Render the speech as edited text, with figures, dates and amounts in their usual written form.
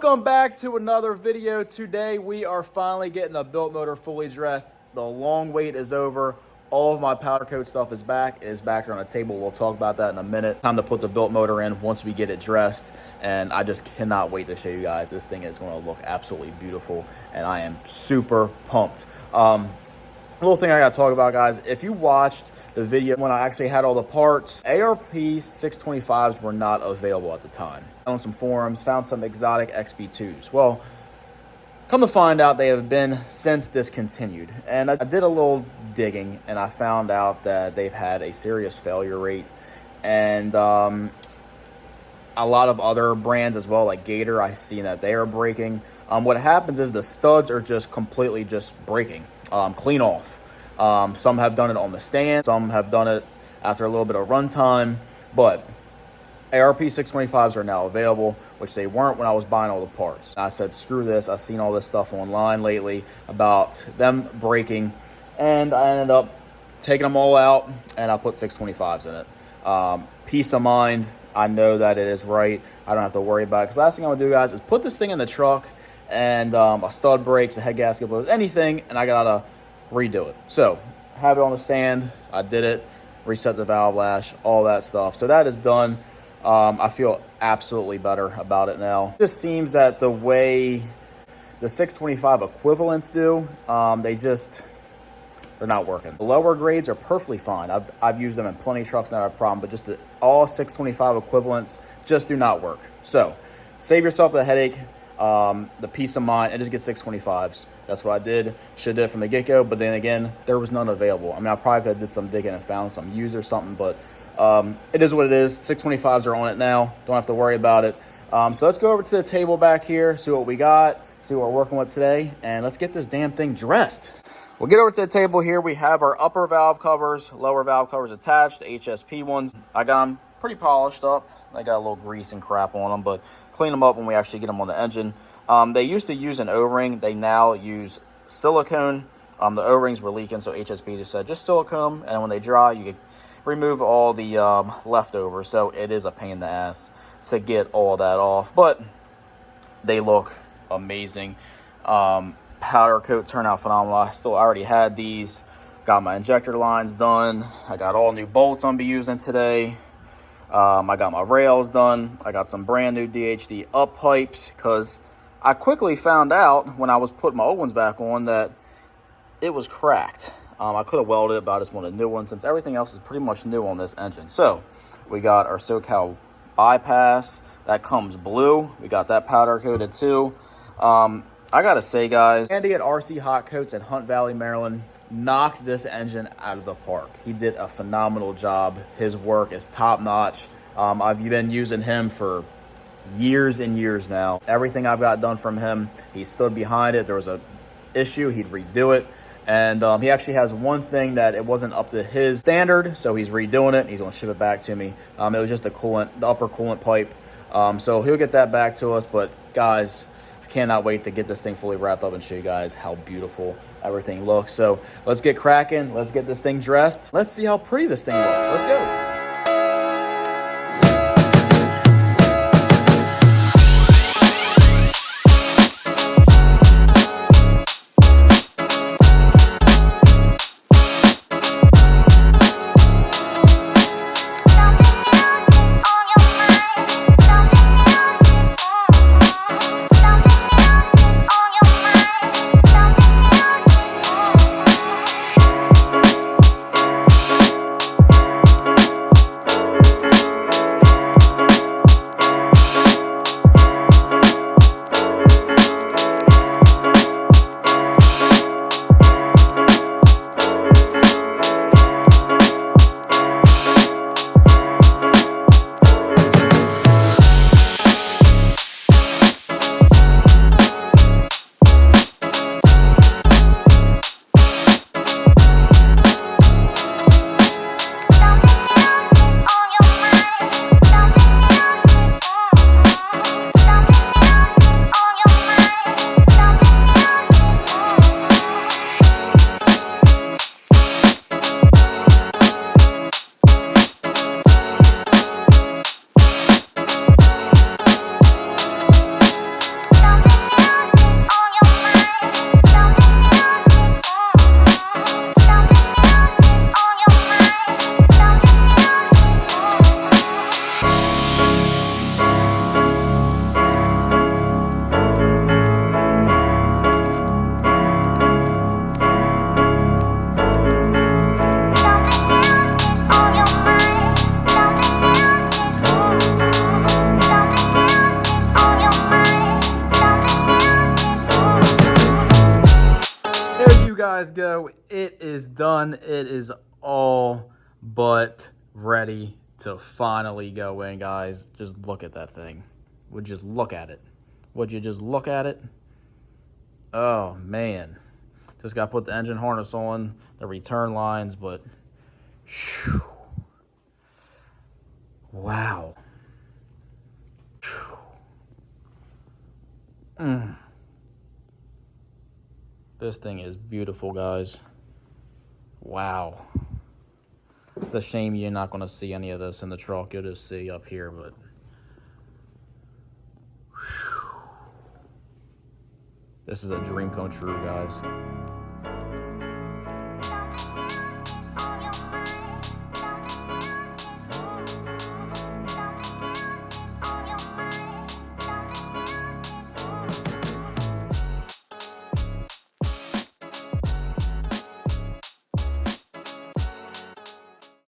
Welcome back to another video. Today we are finally getting the built motor fully dressed. The long wait is over. All of my powder coat stuff is back. It is back here on the table. We'll talk about that in a minute. Time to put the built motor in once we get it dressed, and I just cannot wait to show you guys. This thing is going to look absolutely beautiful, and I am super pumped. A little thing I got to talk about, guys. If you watched the video when I actually had all the parts, ARP 625s were not available at the time. On some forums, found some exotic XP2s. Well, come to find out, they have been since discontinued. And I did a little digging, and I found out that they've had a serious failure rate. And a lot of other brands as well, like Gator, I've seen that they are breaking. What happens is the studs are just completely just breaking, clean off. Some have done it on the stand, some have done it after a little bit of runtime, but ARP 625s are now available, which they weren't when I was buying all the parts. I said, screw this. I've seen all this stuff online lately about them breaking, and I ended up taking them all out, and I put 625s in it. Peace of mind. I know that it is right. I don't have to worry about it, because last thing I'm going to do, guys, is put this thing in the truck, and a stud breaks, a head gasket blows, anything, and I got to redo it. So have it on the stand. I did it, reset the valve lash, all that stuff. So that is done. I feel absolutely better about it now. It just seems that the way the 625 equivalents do, they're not working. The lower grades are perfectly fine. I've used them in plenty of trucks, not a problem, but just all 625 equivalents just do not work. So save yourself the headache, the peace of mind, and just get 625s. That's what I did. Should have did it from the get-go, but then again, there was none available. I mean, I probably could have did some digging and found some used or something, but it is what it is. 625s are on it now. Don't have to worry about it. So let's go over to the table back here, see what we got, see what we're working with today, and let's get this damn thing dressed. We'll get over to the table here. We have our upper valve covers, lower valve covers attached, HSP ones. I got them pretty polished up. They got a little grease and crap on them, but clean them up when we actually get them on the engine. They used to use an O-ring. They now use silicone. The O-rings were leaking, so HSP just said just silicone, and when they dry, you can remove all the leftovers. So it is a pain in the ass to get all that off, but they look amazing. Powder coat turned out phenomenal. I already had these. Got my injector lines done. I got all new bolts I'm be using today. I got my rails done. I got some brand new DHD up pipes, because I quickly found out when I was putting my old ones back on that it was cracked. I could have welded it, but I just wanted a new one since everything else is pretty much new on this engine. So we got our SoCal bypass that comes blue. We got that powder coated too. I gotta say, guys, Andy at RC Hot Coats in Hunt Valley, Maryland, knocked this engine out of the park. He did a phenomenal job. His work is top notch. I've been using him for years and years now. Everything I've got done from him, he stood behind it. There was an issue, he'd redo it. And he actually has one thing that it wasn't up to his standard, so he's redoing it. He's gonna ship it back to me. It was just the upper coolant pipe. So he'll get that back to us. But guys, I cannot wait to get this thing fully wrapped up and show you guys how beautiful everything looks. So let's get cracking. Let's get this thing dressed. Let's see how pretty this thing looks. Let's go. guys go. It is done. It is all but ready to finally go in, guys. Just look at that thing. Would just look at it. Would you just look at it? Oh, man. Just got to put the engine harness on, the return lines, but... Whew. Wow. This thing is beautiful, guys. Wow. It's a shame you're not going to see any of this in the truck. You'll just see up here, but... Whew. This is a dream come true, guys.